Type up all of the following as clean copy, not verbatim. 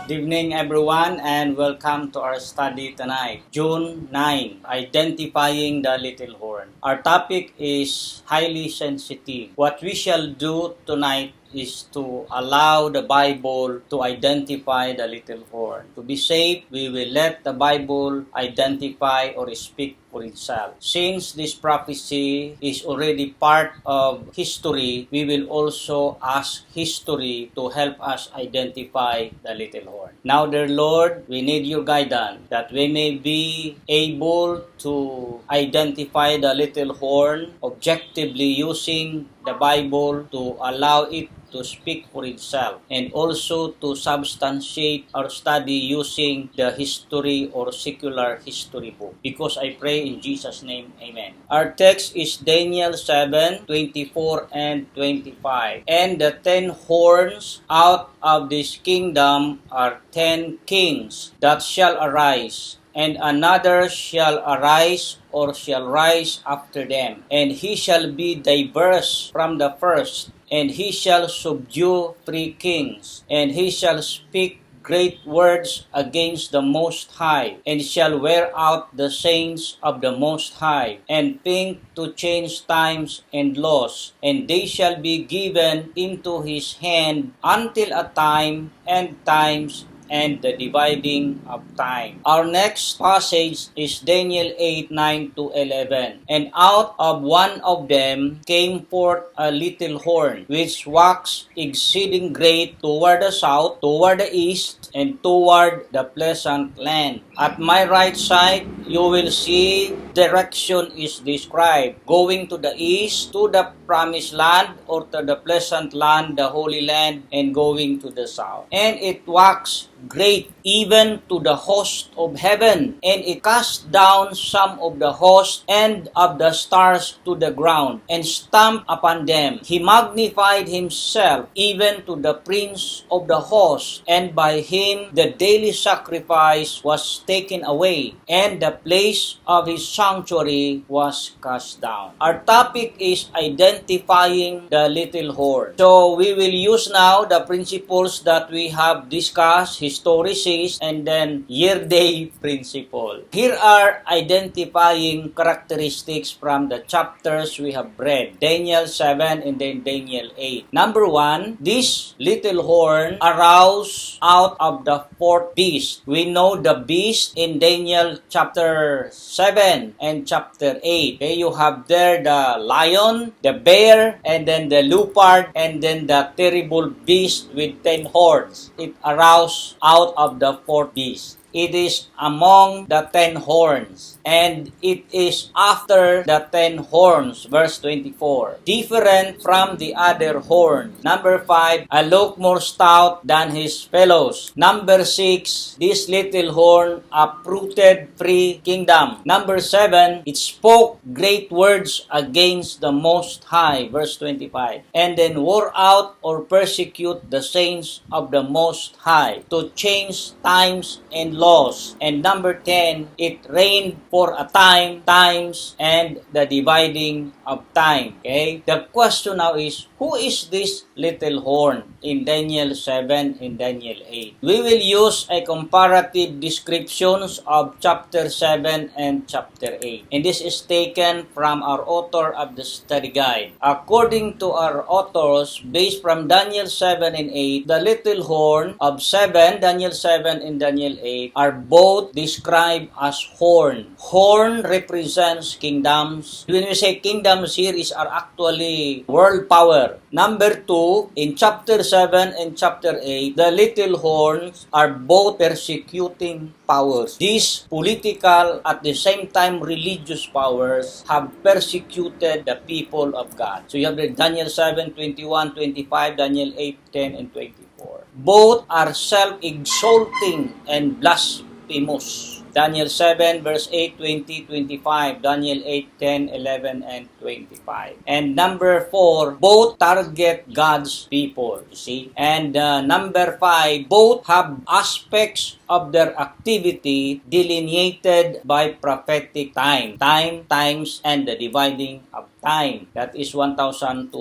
Good evening everyone and welcome to our study tonight, June 9, Identifying the Little Horn. Our topic is highly sensitive. What we shall do tonight is to allow the Bible to identify the little horn. To be safe, we will let the Bible identify or speak for itself. Since this prophecy is already part of history, we will also ask history to help us identify the little horn. Now, dear Lord, we need your guidance that we may be able to identify the little horn objectively using the Bible to allow it to speak for itself and also to substantiate our study using the history or secular history book. Because I pray in Jesus' name, amen. Our text is Daniel 7:24 and 25. And the 10 horns out of this kingdom are 10 kings that shall arise, and another shall arise or shall rise after them, and he shall be diverse from the first, and he shall subdue 3 kings, and he shall speak great words against the Most High, and shall wear out the saints of the Most High, and think to change times and laws, and they shall be given into his hand until a time and times and the dividing of time. Our next passage is Daniel 8:9-11. And out of one of them came forth a little horn, which waxed exceeding great toward the south, toward the east, and toward the pleasant land. At my right side, you will see direction is described, going to the east, to the promised land, or to the pleasant land, the holy land, and going to the south. And it waxed great even to the host of heaven, and it cast down some of the host and of the stars to the ground, and stamped upon them. He magnified himself even to the prince of the host, and by him the daily sacrifice was taken away, and the place of his sanctuary was cast down. Our topic is identifying the little horn. So we will use now the principles that we have discussed, historicis, and then year-day principle. Here are identifying characteristics from the chapters we have read, Daniel 7 and then Daniel 8. Number 1, this little horn arose out of the fourth beast. We know the beast in Daniel chapter 7 and chapter 8. Okay, you have there the lion, the bear, and then the leopard, and then the terrible beast with 10 horns. It arose out of the fourth beast. It is among the 10 horns, and it is after the 10 horns, verse 24. Different from the other horn. Number 5, a look more stout than his fellows. Number 6, this little horn uprooted 3 kingdom. Number 7, it spoke great words against the Most High, verse 25. And then wore out or persecute the saints of the Most High, to change times and laws. And number 10, it reigned for a time, times, and the dividing of time. Okay? The question now is, who is this little horn in Daniel 7 and Daniel 8? We will use a comparative descriptions of chapter 7 and chapter 8. And this is taken from our author of the study guide. According to our authors, based from Daniel 7 and 8, the little horn of 7, Daniel 7 and Daniel 8, are both described as horn. Horn represents kingdoms. When we say kingdoms here are actually world power. Number 2, in chapter 7 and chapter 8, the little horns are both persecuting powers. These political, at the same time religious powers, have persecuted the people of God. So you have the Daniel 7, 21, 25, Daniel 8, 10, and 24. Both are self-exalting and blasphemous. Daniel 7 verse 8, 20, 25, Daniel 8, 10, 11, and 25. And number 4, both target God's people, you see. And number 5, both have aspects of their activity delineated by prophetic time, times, and the dividing of time. That is 1,260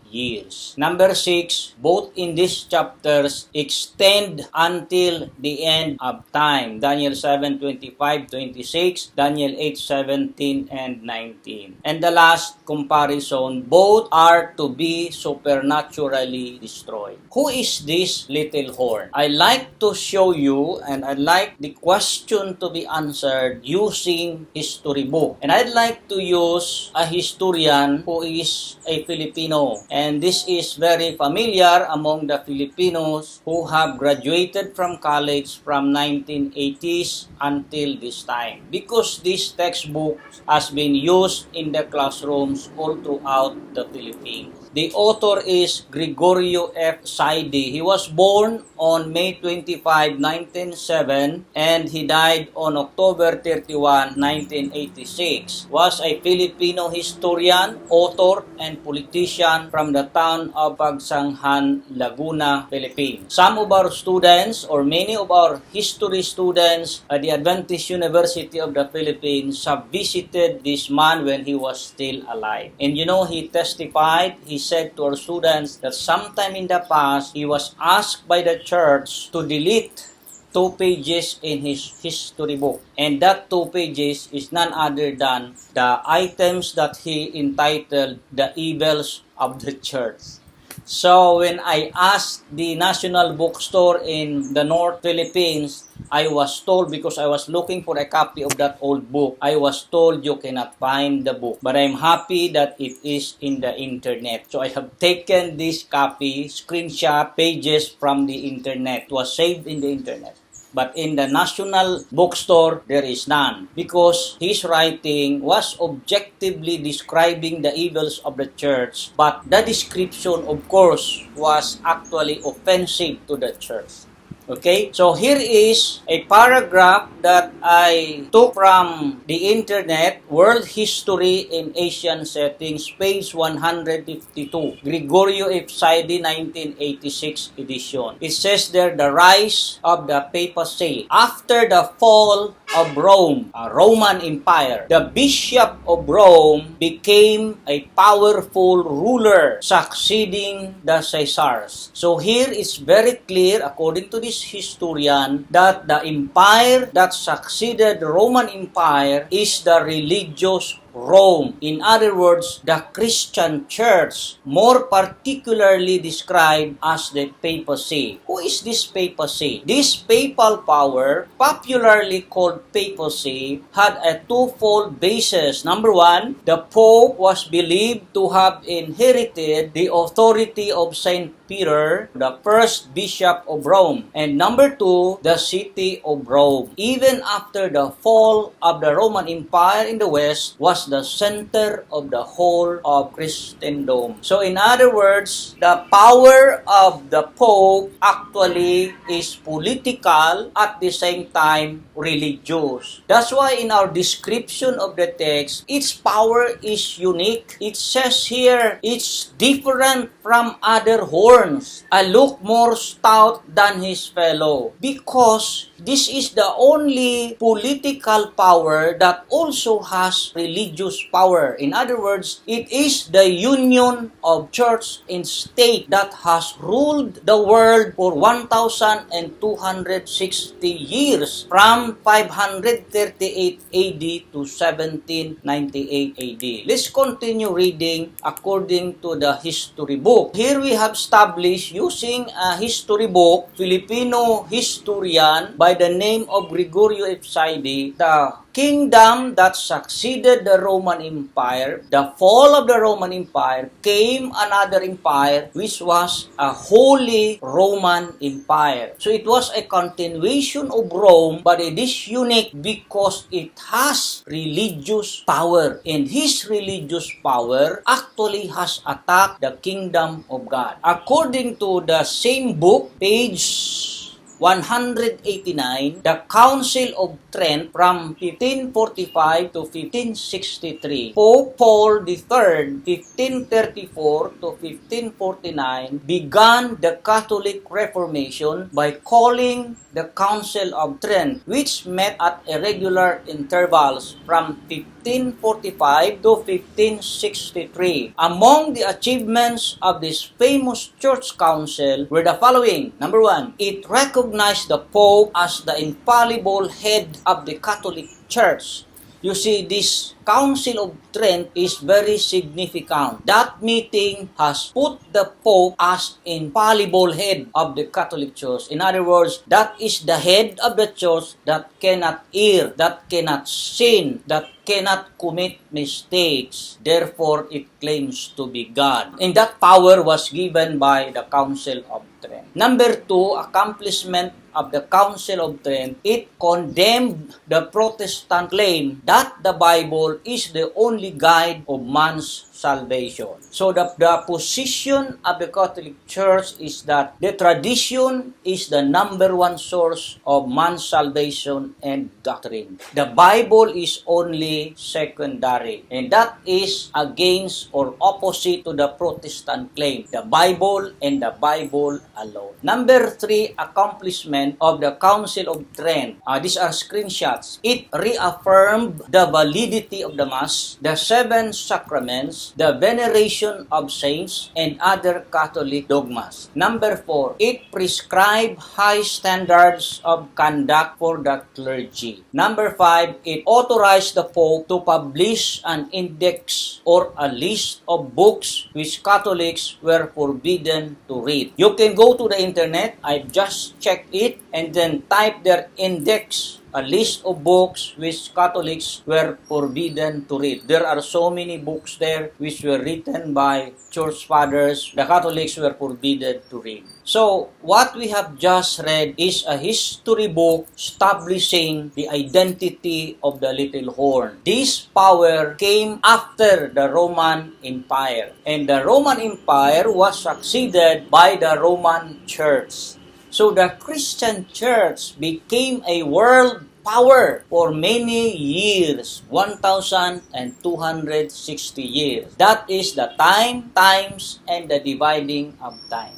years. Number 6, both in these chapters extend until the end of time. Daniel 7:25-26, Daniel 8:17 and 19. And the last comparison, both are to be supernaturally destroyed. Who is this little horn? I like to show you, and I like the question to be answered using history book. And I'd like to use a historian who is a Filipino. And this is very familiar among the Filipinos who have graduated from college from 1980s until this time. Because this textbook has been used in the classrooms all throughout the Philippines. The author is Gregorio F. Saidi. He was born on May 25, 1907 and he died on October 31, 1986. Was a Filipino historian, author, and politician from the town of Pagsanghan, Laguna, Philippines. Some of our students or many of our history students at the Adventist University of the Philippines have visited this man when he was still alive. And you know, he testified, he said to our students that sometime in the past, he was asked by the church to delete 2 pages in his history book. And that 2 pages is none other than the items that he entitled The Evils of the Church. So when I asked the National Bookstore in the North Philippines, I was told, because I was looking for a copy of that old book, I was told you cannot find the book. But I'm happy that it is in the internet. So I have taken this copy, screenshot pages from the internet. It was saved in the internet. But in the National Bookstore, there is none. Because his writing was objectively describing the evils of the church. But the description, of course, was actually offensive to the church. Okay, so here is a paragraph that I took from the internet, World History in Asian Settings, page 152, Gregorio F. Saidi, 1986 edition. It says there, the rise of the papacy. After the fall of Rome, a Roman Empire, the Bishop of Rome became a powerful ruler, succeeding the Caesars. So here it's very clear, according to this historian, that the empire that succeeded the Roman Empire is the religious Rome. In other words, the Christian church, more particularly described as the papacy. Who is this papacy? This papal power, popularly called papacy, had a twofold basis. Number one, the Pope was believed to have inherited the authority of Saint Peter, the first bishop of Rome. And number two, the city of Rome, even after the fall of the Roman Empire in the West, was the center of the whole of Christendom. So in other words, the power of the Pope actually is political, at the same time religious. That's why in our description of the text, its power is unique. It says here, it's different from other horns. I look more stout than his fellow, because this is the only political power that also has religious power. In other words, it is the union of church and state that has ruled the world for 1,260 years, from 538 AD to 1798 AD. Let's continue reading according to the history book. Here we have established, using a history book, Filipino historian by the name of Gregorio F. Saidi, the kingdom that succeeded the Roman Empire, the fall of the Roman Empire, came another empire which was a Holy Roman Empire. So it was a continuation of Rome, but it is unique because it has religious power. And his religious power actually has attacked the kingdom of God. According to the same book, page 189, the Council of Trent from 1545 to 1563, Pope Paul III, 1534 to 1549, began the Catholic Reformation by calling the Council of Trent, which met at irregular intervals from 15 1545 to 1563. Among the achievements of this famous church council were the following. Number one, it recognized the Pope as the infallible head of the Catholic Church. You see, this Council of Trent is very significant. That meeting has put the Pope as infallible head of the Catholic Church. In other words, that is the head of the Church that cannot err, that cannot sin, that cannot commit mistakes. Therefore, it claims to be God. And that power was given by the Council of Trent. Number two, accomplishment of the Council of Trent, it condemned the Protestant claim that the Bible is the only guide of man's salvation. So the position of the Catholic Church is that the tradition is the number one source of man's salvation and doctrine. The Bible is only secondary, and that is against or opposite to the Protestant claim. The Bible and the Bible alone. Number three, accomplishment of the Council of Trent. These are screenshots. It reaffirmed the validity of the Mass, the seven sacraments, the veneration of saints, and other Catholic dogmas. Number four, it prescribed high standards of conduct for the clergy. Number five, it authorized the Pope to publish an index or a list of books which Catholics were forbidden to read. You can go to the internet, I've just checked it, and then type their index, a list of books which Catholics were forbidden to read. There are so many books there which were written by church fathers. The Catholics were forbidden to read. So, what we have just read is a history book establishing the identity of the little horn. This power came after the Roman Empire. And the Roman Empire was succeeded by the Roman Church. So the Christian Church became a world power for many years, 1,260 years. That is the time, times, and the dividing of time.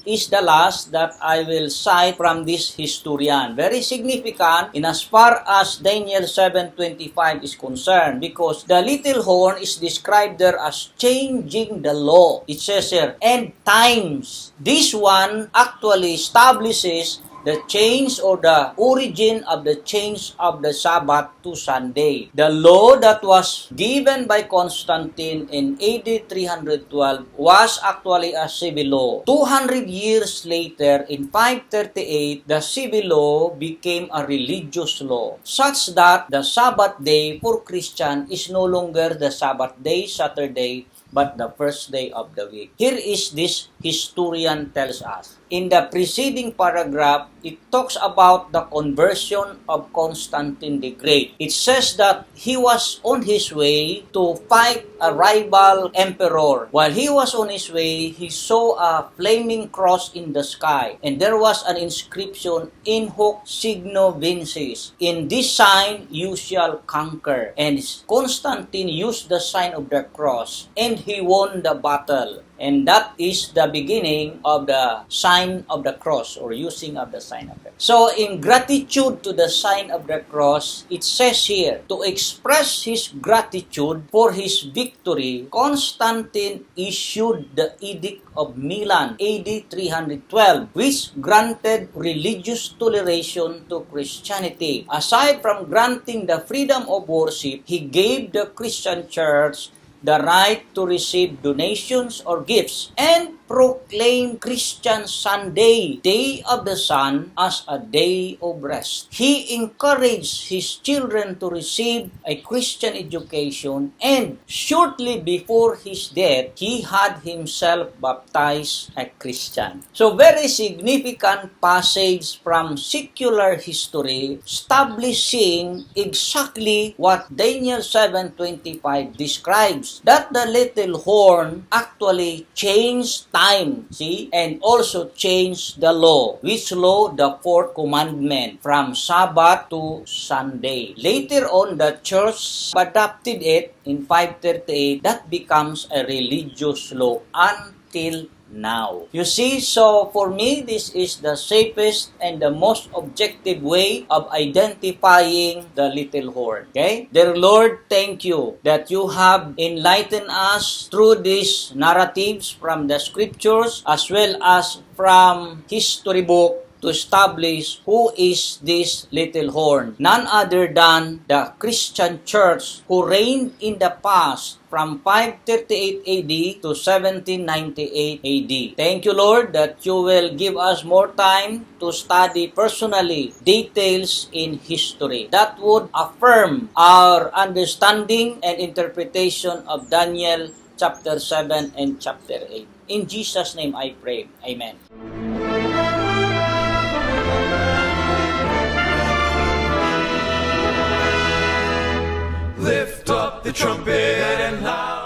Is the last that I will cite from this historian. Very significant in as far as Daniel 7:25 is concerned, because the little horn is described there as changing the law. It says here, and times. This one actually establishes the change or the origin of the change of the Sabbath to Sunday. The law that was given by Constantine in AD 312 was actually a civil law. 200 years later, in 538, the civil law became a religious law, such that the Sabbath day for Christian is no longer the Sabbath day, Saturday, but the first day of the week. Here is this historian tells us. In the preceding paragraph, it talks about the conversion of Constantine the Great. It says that he was on his way to fight a rival emperor. While he was on his way, he saw a flaming cross in the sky, and there was an inscription, in hoc signo vinces. In this sign you shall conquer. And Constantine used the sign of the cross, and he won the battle. And that is the beginning of the sign of the cross, or using of the sign of the cross. So in gratitude to the sign of the cross, it says here, to express his gratitude for his victory, Constantine issued the Edict of Milan, AD 312, which granted religious toleration to Christianity. Aside from granting the freedom of worship, he gave the Christian church the right to receive donations or gifts, and proclaim Christian Sunday, Day of the Sun, as a day of rest. He encouraged his children to receive a Christian education, and shortly before his death, he had himself baptized a Christian. So very significant passage from secular history establishing exactly what Daniel 7:25 describes, that the little horn actually changed time, see, and also changed the law. Which law? The fourth commandment, from Sabbath to Sunday. Later on, the church adopted it, in 538, that becomes a religious law until now. You see, so for me, this is the safest and the most objective way of identifying the little horn. Okay? Dear Lord, thank you that you have enlightened us through these narratives from the scriptures as well as from history book to establish who is this little horn. None other than the Christian church who reigned in the past from 538 AD to 1798 AD. Thank you, Lord, that you will give us more time to study personally details in history that would affirm our understanding and interpretation of Daniel chapter 7 and chapter 8. In Jesus' name I pray. Amen. Lift up the trumpet and loud.